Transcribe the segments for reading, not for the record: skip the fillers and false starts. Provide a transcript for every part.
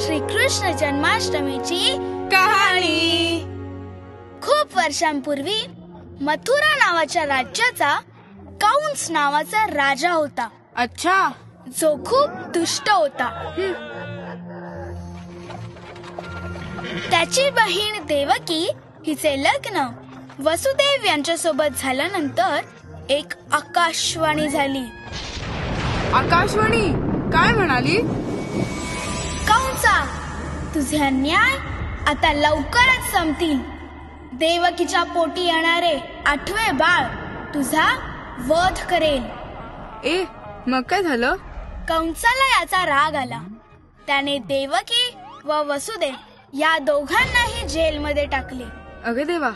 श्रीकृष्ण जन्माष्टमीची कहाणी। खूप वर्षांपूर्वी मथुरा नावाच्या राज्याचा कंस नावाचा राजा होता. अच्छा. जो खूप दुष्ट होता. त्याची बहीण देवकी हिचे लग्न वसुदेव यांच्यासोबत झाल्यानंतर एक आकाशवाणी झाली. आकाशवाणी काय म्हणाली? कंसा, तुझे अन्याय आता लवकरच संपतील. देवकीच्या पोटी येणारे 8वे बाळ तुझा वध करेल. मग काय झालं? कंसाला याचा राग आला. त्याने देवकी व वसुदेव या दोघांनाही जेलमध्ये टाकले. अगे देवा.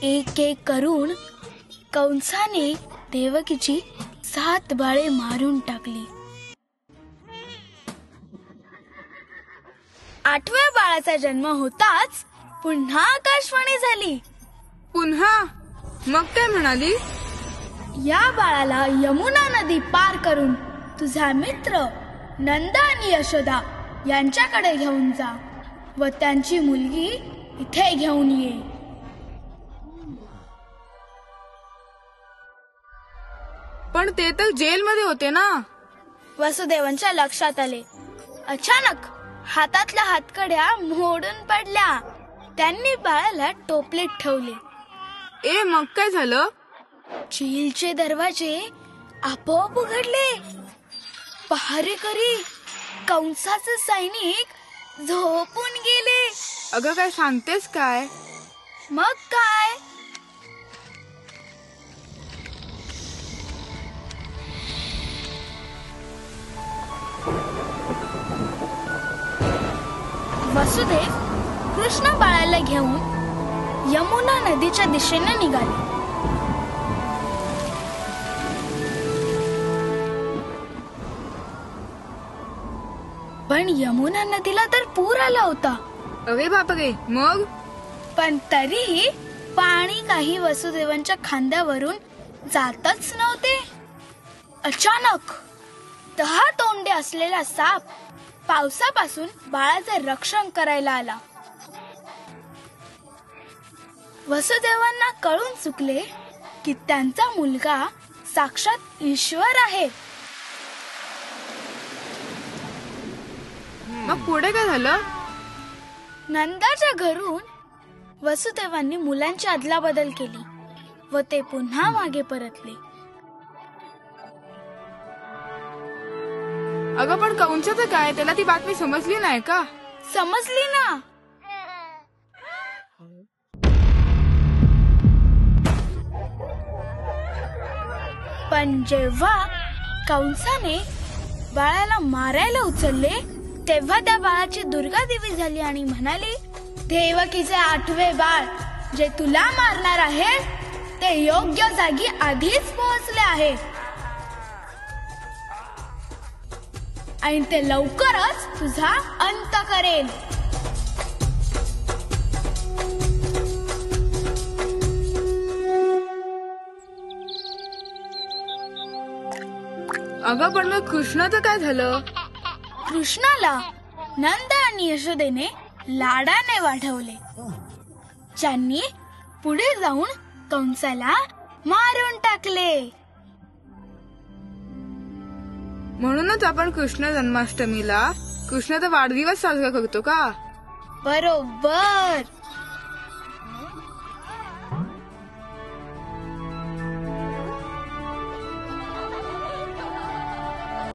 एक एक करून कंसाने देवकीची 7 बाळे मारून टाकली. 8व्या बाळाचा जन्म होताच पुन्हा आकाशवाणी झाली. पुन्हा? मग काय म्हणाली? या बाळाला यमुना नदी पार करून तुझा मित्र नंद आणि यशोदा यांच्याकडे घेऊन जा व त्यांची मुलगी इथे घेऊन ये. पण ते तर जेलमध्ये होते ना. वसुदेवांच्या लक्षात आले. अचानक हातातल्या हातकड्या मोडून पडल्या. त्यांनी बाळाला टोपलीत ठेवले. मग काय झालं? जेलचे दरवाजे आपोआप उघडले. पहारेकरी कंसाचे सैनिक झोपून गेले. अगं काय सांगतेस काय? मग काय? वसुदेव कृष्ण बाळाला घेऊन यमुना नदीच्या दिशेने निघाले. पण यमुना नदीला तर पूर आला होता. अरे बापरे. मग? पण तरीही पाणी काही वसुदेवांच्या खांद्यावरून जातच नव्हते. अचानक 10 तोंडे असलेला साप पावसापासून बाळाचे रक्षण करायला आला. वसुदेवांना कळून चुकले की त्यांचा मुलगा साक्षात ईश्वर आहे. मग पुढे काय झालं? नंदाच्या घरून वसुदेवांनी मुलांची अदलाबदल केली व ते पुन्हा मागे परतले. अगं पण कंसाचं काय? त्याला ती बातमी समजली नाही का? समजली ना. पण जेव्हा कंसाने बाळाला मारायला उचलले तेव्हा त्या बाळाची दुर्गा देवी झाली आणि म्हणाली, देवकीचे 8वे बाळ जे तुला मारणार आहे ते योग्य जागी आधीच पोहोचले आहे आणि ते लवकरच तुझा अंत करेल. अगं पण मग कृष्णाचं काय झालं? कृष्णाला नंद आणि यशोदेने लाडाने वाढवले. ज्यांनी पुढे जाऊन कंसाला मारून टाकले. म्हणूनच आपण कृष्ण जन्माष्टमीला कृष्णाचा वाढदिवस साजरा करतो का? बरोबर.